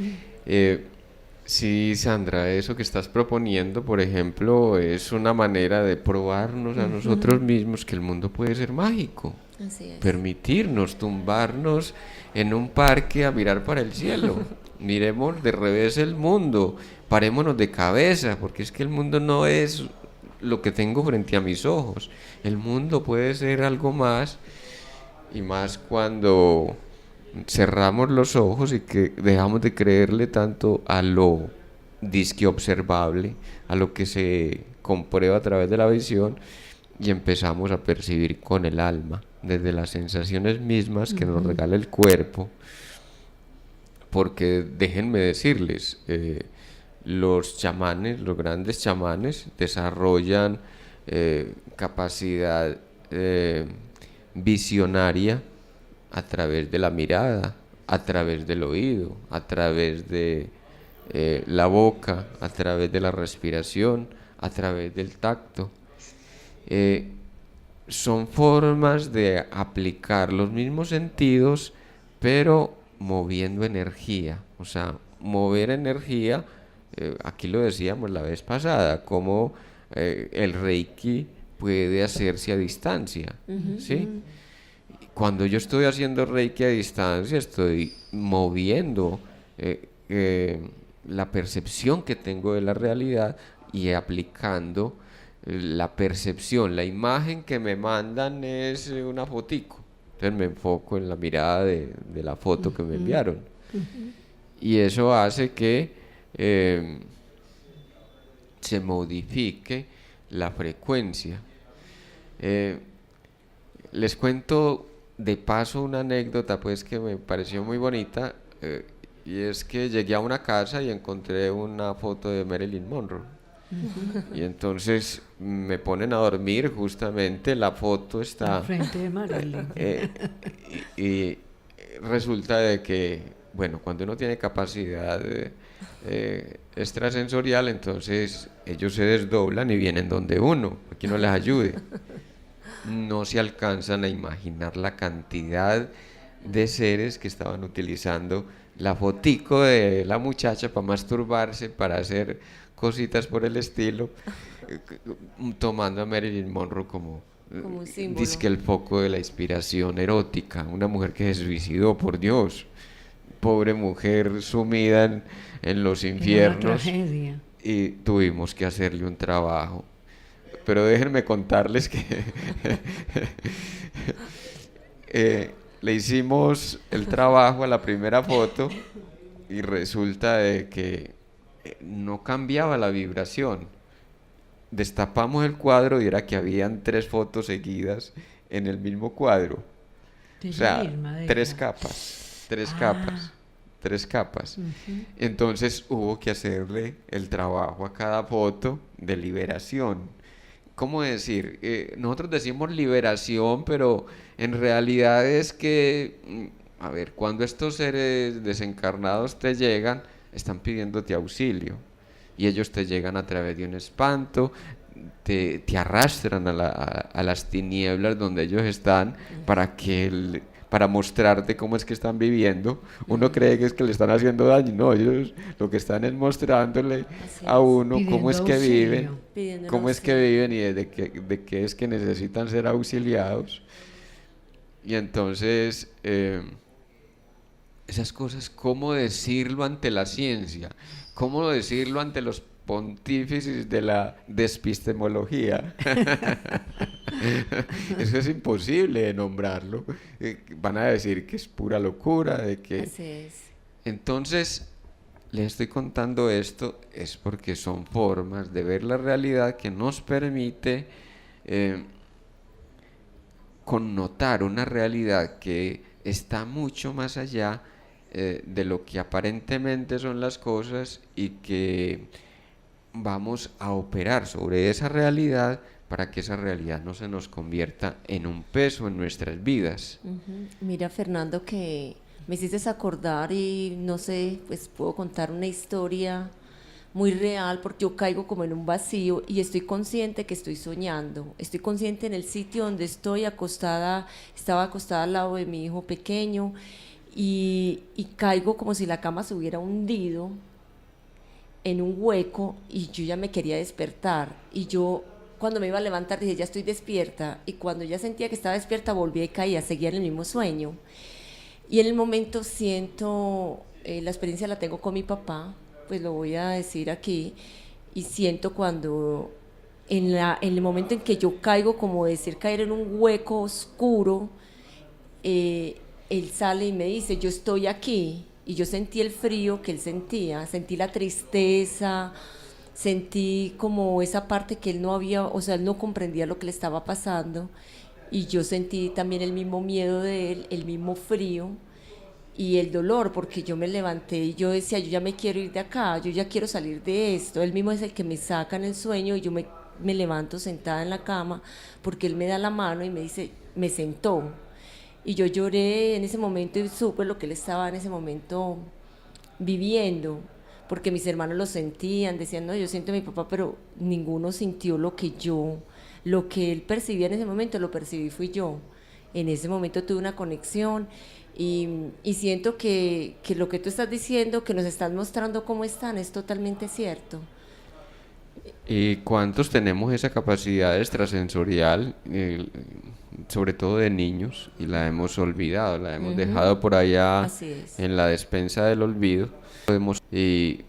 Sí, Sandra, eso que estás proponiendo, por ejemplo, es una manera de probarnos a nosotros mismos que el mundo puede ser mágico. Así es. Permitirnos tumbarnos en un parque a mirar para el cielo. Miremos de revés el mundo, parémonos de cabeza, porque es que el mundo no es lo que tengo frente a mis ojos. El mundo puede ser algo más, y más cuando cerramos los ojos y que dejamos de creerle tanto a lo disque observable, a lo que se comprueba a través de la visión, y empezamos a percibir con el alma, desde las sensaciones mismas que nos regala el cuerpo. Porque déjenme decirles, los chamanes, los grandes chamanes, desarrollan capacidad visionaria a través de la mirada, a través del oído, a través de la boca, a través de la respiración, a través del tacto. Son formas de aplicar los mismos sentidos, pero moviendo energía. O sea, mover energía, aquí lo decíamos la vez pasada, como el Reiki puede hacerse a distancia, ¿sí? Cuando yo estoy haciendo Reiki a distancia, estoy moviendo la percepción que tengo de la realidad y aplicando la percepción. La imagen que me mandan es una fotico, entonces me enfoco en la mirada de la foto que me enviaron, y eso hace que se modifique la frecuencia. Les cuento de paso una anécdota pues que me pareció muy bonita, y es que llegué a una casa y encontré una foto de Marilyn Monroe, Y entonces me ponen a dormir, justamente la foto está... Al frente de Marilyn. Y resulta de que, bueno, cuando uno tiene capacidad extrasensorial, entonces ellos se desdoblan y vienen donde uno, para que uno les ayude. No se alcanzan a imaginar la cantidad de seres que estaban utilizando la fotico de la muchacha para masturbarse, para hacer cositas por el estilo, tomando a Marilyn Monroe como un símbolo. dizque el foco de la inspiración erótica, una mujer que se suicidó, por Dios, pobre mujer sumida en los Era una infiernos, tragedia. y tuvimos que hacerle un trabajo. Pero déjenme contarles que le hicimos el trabajo a la primera foto y resulta de que no cambiaba la vibración. Destapamos el cuadro y era que habían 3 fotos seguidas en el mismo cuadro. De O sea, Irma, de 3 ella. capas, 3 Ah. capas, 3 capas. Entonces hubo que hacerle el trabajo a cada foto de liberación. ¿Cómo decir? Nosotros decimos liberación, pero en realidad es que, a ver, cuando estos seres desencarnados te llegan, están pidiéndote auxilio. Y ellos te llegan a través de un espanto, te arrastran a las tinieblas donde ellos están para mostrarte cómo es que están viviendo. Uno cree que es que le están haciendo daño, no, ellos lo que están es mostrándole Así a es. uno cómo Pidiendo es que auxilio. viven, Pidiendo cómo es que auxilio. viven y de qué es que necesitan ser auxiliados. Y entonces, esas cosas, ¿cómo decirlo ante la ciencia? ¿Cómo decirlo ante los pontífices de la despistemología? Eso es imposible de nombrarlo. Van a decir que es pura locura, de que... Así es. Entonces, les estoy contando esto es porque son formas de ver la realidad que nos permite connotar una realidad que está mucho más allá de lo que aparentemente son las cosas, y que vamos a operar sobre esa realidad para que esa realidad no se nos convierta en un peso en nuestras vidas. Mira, Fernando, que me hiciste acordar y no sé, pues puedo contar una historia muy real, porque yo caigo como en un vacío y estoy consciente que estoy soñando. Estoy consciente en el sitio donde estoy acostada, estaba acostada al lado de mi hijo pequeño, y caigo como si la cama se hubiera hundido en un hueco y yo ya me quería despertar. Y yo, cuando me iba a levantar, dije, ya estoy despierta. Y cuando ya sentía que estaba despierta, volví y caía, seguía en el mismo sueño. Y en el momento siento, la experiencia la tengo con mi papá, pues lo voy a decir aquí, y siento cuando, en el momento en que yo caigo, como decir, caer en un hueco oscuro, él sale y me dice, yo estoy aquí. Y yo sentí el frío que él sentía, sentí la tristeza, sentí como esa parte que él no había, o sea, él no comprendía lo que le estaba pasando, y yo sentí también el mismo miedo de él, el mismo frío y el dolor, porque yo me levanté y yo decía, yo ya me quiero ir de acá, yo ya quiero salir de esto. Él mismo es el que me saca en el sueño y yo me levanto sentada en la cama, porque él me da la mano y me dice, me sentó. Y yo lloré en ese momento y supe lo que él estaba en ese momento viviendo, porque mis hermanos lo sentían, decían, no, yo siento a mi papá, pero ninguno sintió lo que él percibía en ese momento, lo percibí fui yo. En ese momento tuve una conexión, y siento que lo que tú estás diciendo, que nos estás mostrando cómo están, es totalmente cierto. ¿Y cuántos tenemos esa capacidad extrasensorial, sobre todo de niños, y la hemos olvidado, la hemos dejado por allá Así es. en la despensa del olvido? Y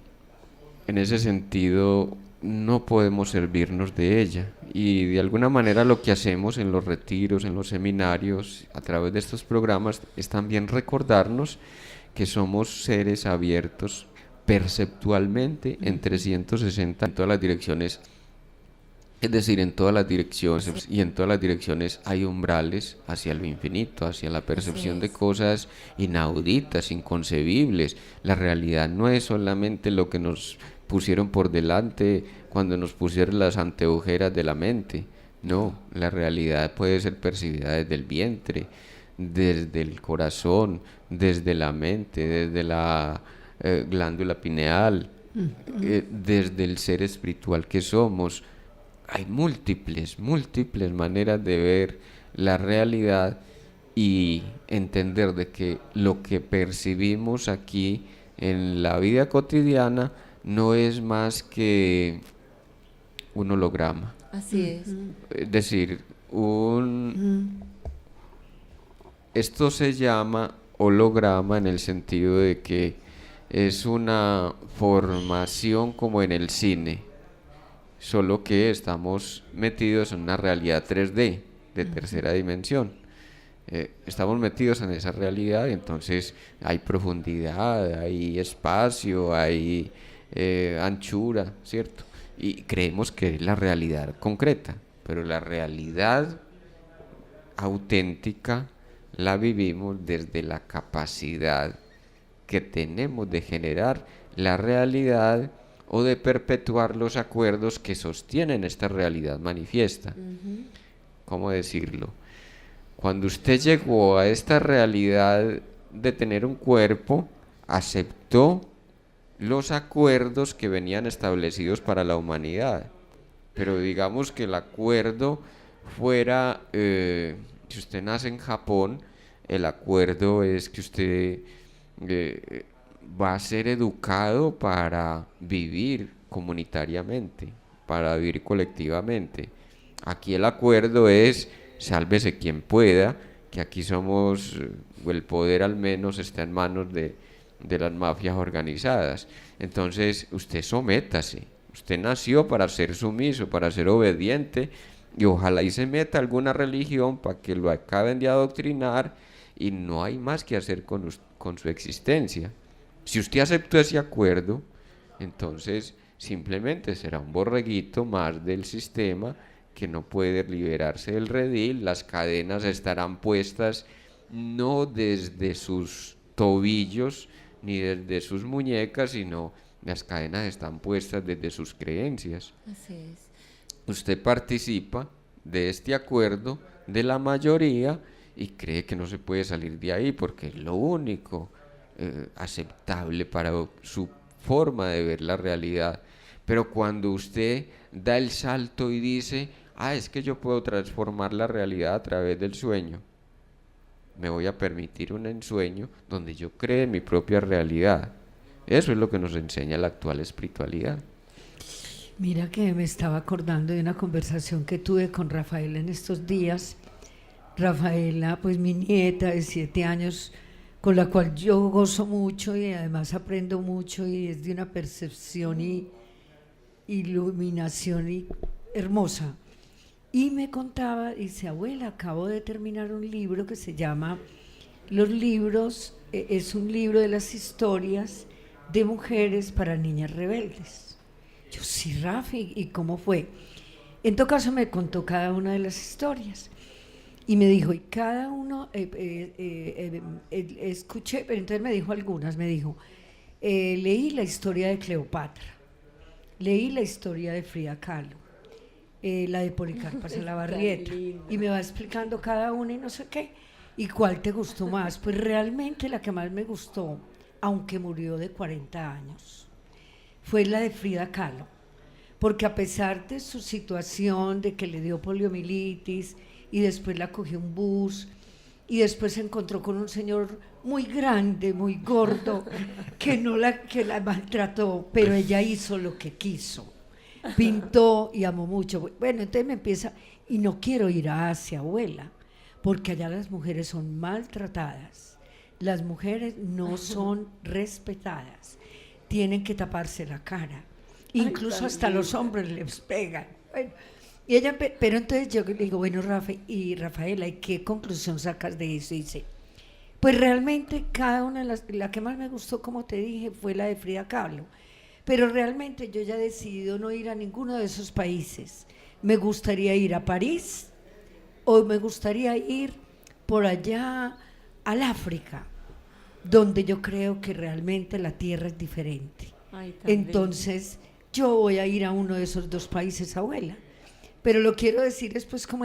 en ese sentido no podemos servirnos de ella, y de alguna manera lo que hacemos en los retiros, en los seminarios, a través de estos programas, es también recordarnos que somos seres abiertos perceptualmente en 360 en todas las direcciones, Es decir, en todas las direcciones, y en todas las direcciones hay umbrales hacia lo infinito, hacia la percepción de cosas inauditas, inconcebibles. La realidad no es solamente lo que nos pusieron por delante cuando nos pusieron las anteojeras de la mente. No, la realidad puede ser percibida desde el vientre, desde el corazón, desde la mente, desde la glándula pineal, desde el ser espiritual que somos. Hay múltiples maneras de ver la realidad y entender de que lo que percibimos aquí en la vida cotidiana no es más que un holograma. Así es. Es decir, esto se llama holograma en el sentido de que es una formación como en el cine, solo que estamos metidos en una realidad 3D de tercera dimensión. Estamos metidos en esa realidad y entonces hay profundidad, hay espacio, hay anchura, ¿cierto? Y creemos que es la realidad concreta, pero la realidad auténtica la vivimos desde la capacidad que tenemos de generar la realidad o de perpetuar los acuerdos que sostienen esta realidad manifiesta. ¿Cómo decirlo? Cuando usted llegó a esta realidad de tener un cuerpo, aceptó los acuerdos que venían establecidos para la humanidad. Pero digamos que el acuerdo fuera, si usted nace en Japón, el acuerdo es que usted va a ser educado para vivir comunitariamente, para vivir colectivamente. Aquí el acuerdo es sálvese quien pueda, que aquí somos, el poder al menos está en manos de las mafias organizadas. Entonces usted sométase, usted nació para ser sumiso, para ser obediente, y ojalá y se meta a alguna religión para que lo acaben de adoctrinar y no hay más que hacer con su existencia. Si usted aceptó ese acuerdo, entonces simplemente será un borreguito más del sistema que no puede liberarse del redil. Las cadenas estarán puestas no desde sus tobillos ni desde sus muñecas, sino las cadenas están puestas desde sus creencias. Así es. Usted participa de este acuerdo de la mayoría y cree que no se puede salir de ahí porque es lo único aceptable para su forma de ver la realidad. Pero cuando usted da el salto y dice, es que yo puedo transformar la realidad a través del sueño, me voy a permitir un ensueño donde yo cree mi propia realidad. Eso es lo que nos enseña la actual espiritualidad. Mira que me estaba acordando de una conversación que tuve con Rafaela en estos días. Rafaela, pues mi nieta de 7 años, con la cual yo gozo mucho y además aprendo mucho, y es de una percepción y iluminación hermosa. Y me contaba, dice, abuela, acabo de terminar un libro que se llama Los libros, es un libro de las historias de mujeres para niñas rebeldes. Yo, sí, Rafi, ¿y cómo fue? En todo caso me contó cada una de las historias. Y me dijo, y cada uno, escuché, pero entonces me dijo algunas, me dijo, leí la historia de Cleopatra, leí la historia de Frida Kahlo, la de Policarpa Salabarrieta, y me va explicando cada una y no sé qué, y cuál te gustó más. Pues realmente la que más me gustó, aunque murió de 40 años, fue la de Frida Kahlo, porque a pesar de su situación, de que le dio poliomielitis, y después la cogió un bus, y después se encontró con un señor muy grande, muy gordo, que la maltrató, pero ella hizo lo que quiso, pintó y amó mucho. Bueno, entonces me empieza, y no quiero ir a Asia, abuela, porque allá las mujeres son maltratadas, las mujeres no son respetadas, tienen que taparse la cara, incluso hasta los hombres les pegan. Bueno, y ella, pero entonces yo le digo, bueno, Rafaela, ¿y qué conclusión sacas de eso? Y dice, pues realmente cada una de la que más me gustó, como te dije, fue la de Frida Kahlo, pero realmente yo ya he decidido no ir a ninguno de esos países, me gustaría ir a París o me gustaría ir por allá al África, donde yo creo que realmente la tierra es diferente. Ay, tan Entonces, yo voy a ir a uno de esos dos países, abuela. Pero lo quiero decir es pues como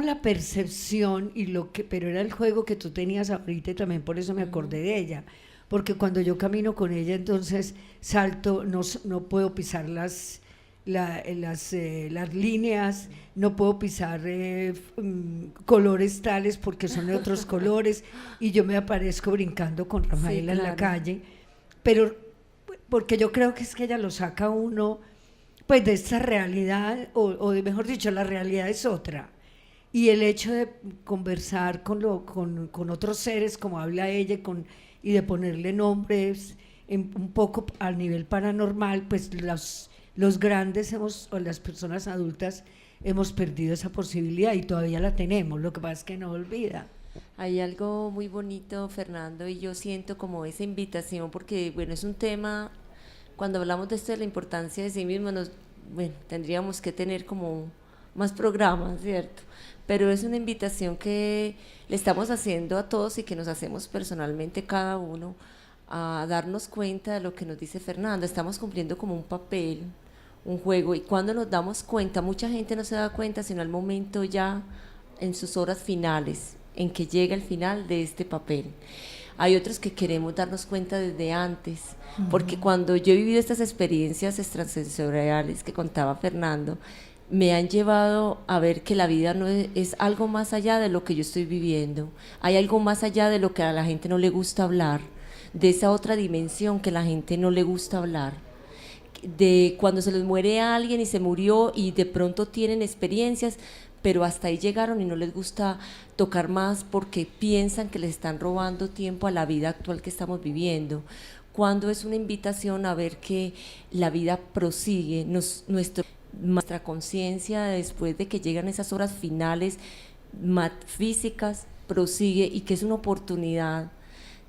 la percepción y lo que, pero era el juego que tú tenías ahorita y también por eso me acordé de ella, porque cuando yo camino con ella entonces salto, no puedo pisar las líneas, no puedo pisar colores tales porque son de otros colores y yo me aparezco brincando con Rafaela en la calle, pero porque yo creo que es que ella lo saca a uno pues de esta realidad, o mejor dicho, la realidad es otra. Y el hecho de conversar con otros seres, como habla ella, y de ponerle nombres un poco al nivel paranormal, pues los grandes o las personas adultas hemos perdido esa posibilidad y todavía la tenemos, lo que pasa es que no olvida. Hay algo muy bonito, Fernando, y yo siento como esa invitación, porque bueno, es un tema, cuando hablamos de esto de la importancia de sí mismo, bueno, tendríamos que tener como más programas, ¿cierto? Pero es una invitación que le estamos haciendo a todos y que nos hacemos personalmente cada uno a darnos cuenta de lo que nos dice Fernando. Estamos cumpliendo como un papel, un juego, y cuando nos damos cuenta, mucha gente no se da cuenta sino al momento ya en sus horas finales, en que llega el final de este papel. Hay otros que queremos darnos cuenta desde antes, porque cuando yo he vivido estas experiencias extrasensoriales que contaba Fernando, me han llevado a ver que la vida no es algo más allá de lo que yo estoy viviendo, hay algo más allá de lo que a la gente no le gusta hablar, de esa otra dimensión que a la gente no le gusta hablar, de cuando se les muere a alguien y se murió y de pronto tienen experiencias, pero hasta ahí llegaron y no les gusta tocar más porque piensan que les están robando tiempo a la vida actual que estamos viviendo, cuando es una invitación a ver que la vida prosigue, nuestra conciencia después de que llegan esas horas finales físicas prosigue, y que es una oportunidad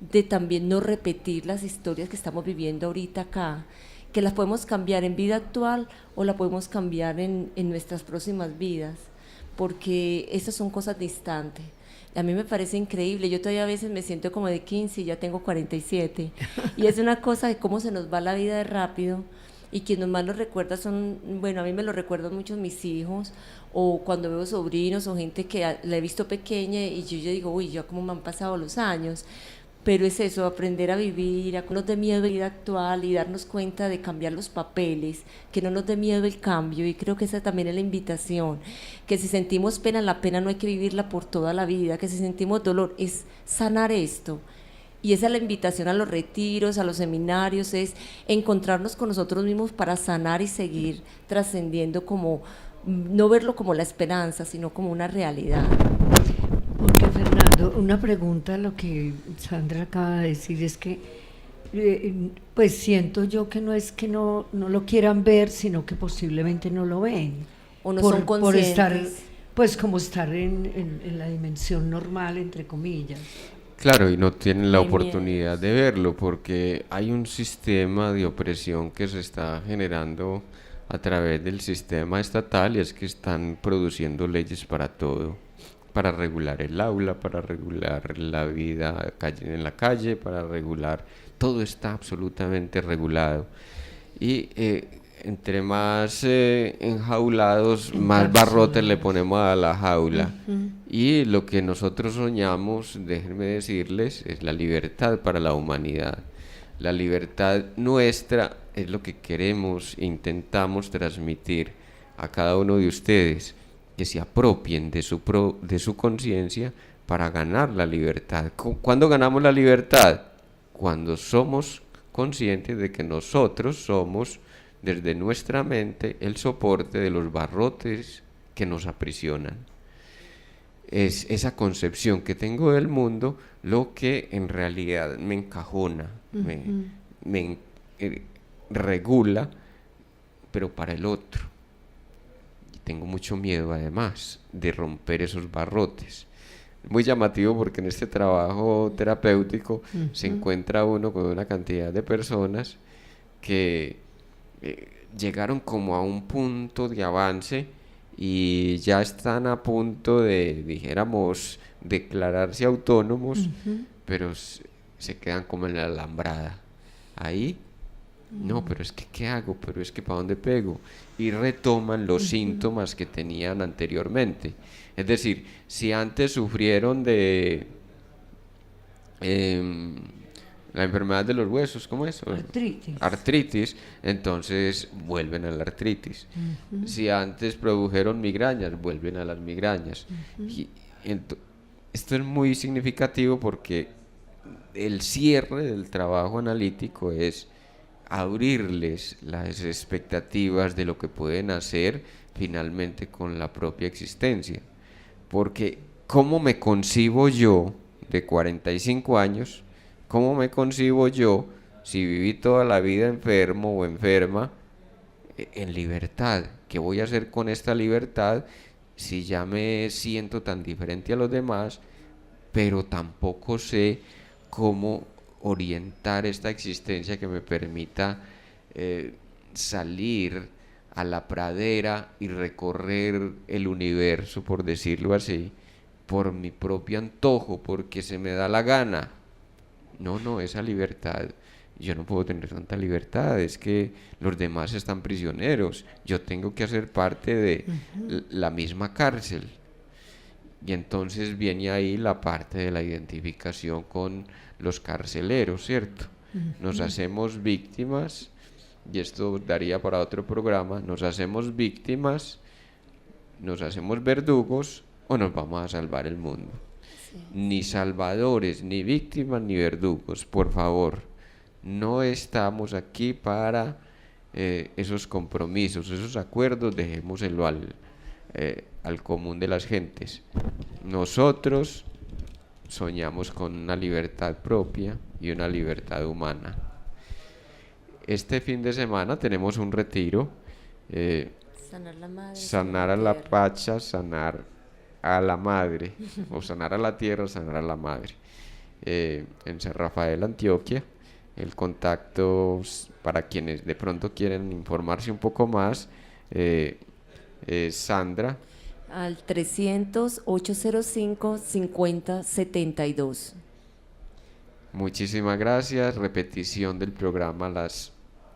de también no repetir las historias que estamos viviendo ahorita acá, que las podemos cambiar en vida actual o la podemos cambiar en nuestras próximas vidas, porque estas son cosas distantes. A mí me parece increíble, yo todavía a veces me siento como de 15 y ya tengo 47, y es una cosa de cómo se nos va la vida de rápido, y quienes más lo recuerda son, bueno, a mí me lo recuerdan mucho mis hijos, o cuando veo sobrinos o gente que la he visto pequeña y yo digo, uy, ya cómo me han pasado los años. Pero es eso, aprender a vivir, a que no nos dé miedo la vida actual y darnos cuenta de cambiar los papeles, que no nos dé miedo el cambio, y creo que esa también es la invitación, que si sentimos pena, la pena no hay que vivirla por toda la vida, que si sentimos dolor es sanar esto, y esa es la invitación a los retiros, a los seminarios, es encontrarnos con nosotros mismos para sanar y seguir trascendiendo, como no verlo como la esperanza, sino como una realidad. Porque Fernando, una pregunta, lo que Sandra acaba de decir es que pues siento yo que no es que no lo quieran ver, sino que posiblemente no lo ven. O no son conscientes. Por estar, pues como estar en la dimensión normal, entre comillas. Claro, y no tienen la oportunidad de verlo porque hay un sistema de opresión que se está generando a través del sistema estatal, y es que están produciendo leyes para todo, para regular el aula, para regular la vida en la calle, para regular, todo está absolutamente regulado, y entre más enjaulados, más barrotes le ponemos a la jaula. Y lo que nosotros soñamos, déjenme decirles, es la libertad para la humanidad. La libertad nuestra es lo que queremos e intentamos transmitir a cada uno de ustedes, que se apropien de su conciencia para ganar la libertad. ¿Cuándo ganamos la libertad? Cuando somos conscientes de que nosotros somos, desde nuestra mente, el soporte de los barrotes que nos aprisionan. Es esa concepción que tengo del mundo lo que en realidad me encajona, me regula, pero para el otro. Y tengo mucho miedo además de romper esos barrotes. Muy llamativo porque en este trabajo terapéutico se encuentra uno con una cantidad de personas que llegaron como a un punto de avance y ya están a punto de, dijéramos, declararse autónomos, pero se quedan como en la alambrada. Ahí, no, pero es que ¿qué hago? Pero es que ¿para dónde pego? Y retoman los síntomas que tenían anteriormente. Es decir, si antes sufrieron de la enfermedad de los huesos, ¿cómo es? Artritis, entonces vuelven a la artritis. Si antes produjeron migrañas, vuelven a las migrañas. Y esto es muy significativo porque el cierre del trabajo analítico es abrirles las expectativas de lo que pueden hacer finalmente con la propia existencia. Porque ¿cómo me concibo yo de 45 años? ¿Cómo me concibo yo si viví toda la vida enfermo o enferma en libertad? ¿Qué voy a hacer con esta libertad si ya me siento tan diferente a los demás, pero tampoco sé cómo orientar esta existencia que me permita salir a la pradera y recorrer el universo, por decirlo así, por mi propio antojo, porque se me da la gana? No, esa libertad, yo no puedo tener tanta libertad, es que los demás están prisioneros, yo tengo que hacer parte de la misma cárcel. Y entonces viene ahí la parte de la identificación con los carceleros, ¿cierto? Nos hacemos víctimas, y esto daría para otro programa, nos hacemos víctimas, nos hacemos verdugos o nos vamos a salvar el mundo. Ni salvadores, ni víctimas, ni verdugos, por favor. No estamos aquí para esos compromisos, esos acuerdos, dejémoselo al común de las gentes. Nosotros soñamos con una libertad propia y una libertad humana. Este fin de semana tenemos un retiro, sanar la madre, sanar a la pacha, sanar a la madre, o sanar a la tierra, o sanar a la madre, en San Rafael, Antioquia. El contacto para quienes de pronto quieren informarse un poco más, Sandra. Al 300-805-5072. Muchísimas gracias. Repetición del programa a las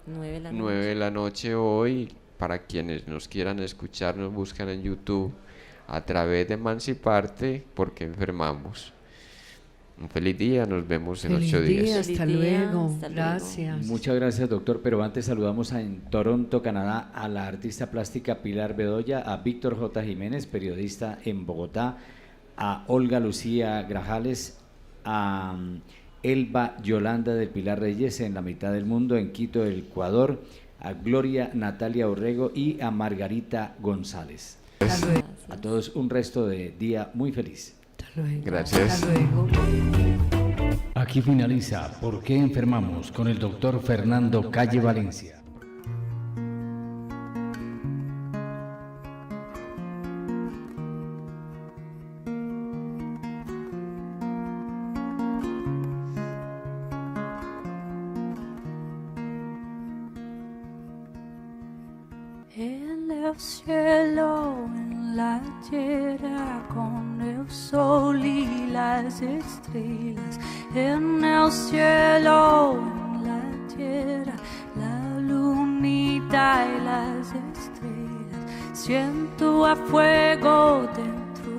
9 de la noche hoy. Para quienes nos quieran escuchar, nos buscan en YouTube a través de Emanciparte, porque enfermamos. Un feliz día, nos vemos en 8 días. Hasta luego, gracias. Muchas gracias, doctor, pero antes saludamos en Toronto, Canadá, a la artista plástica Pilar Bedoya, a Víctor J. Jiménez, periodista en Bogotá, a Olga Lucía Grajales, a Elba Yolanda del Pilar Reyes en la mitad del mundo, en Quito, Ecuador, a Gloria Natalia Orrego y a Margarita González. A todos un resto de día muy feliz. Gracias. Hasta luego. Aquí finaliza ¿Por qué enfermamos? Con el doctor Fernando Calle Valencia. En el cielo, en la tierra, con el sol y las estrellas. En el cielo, en la tierra, la lunita y las estrellas. Siento a fuego dentro,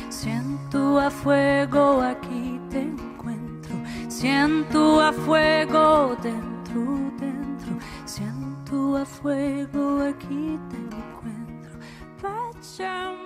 siento a fuego, aquí te encuentro. Siento a fuego dentro, siento a fuego, aquí te encuentro. Pachamama.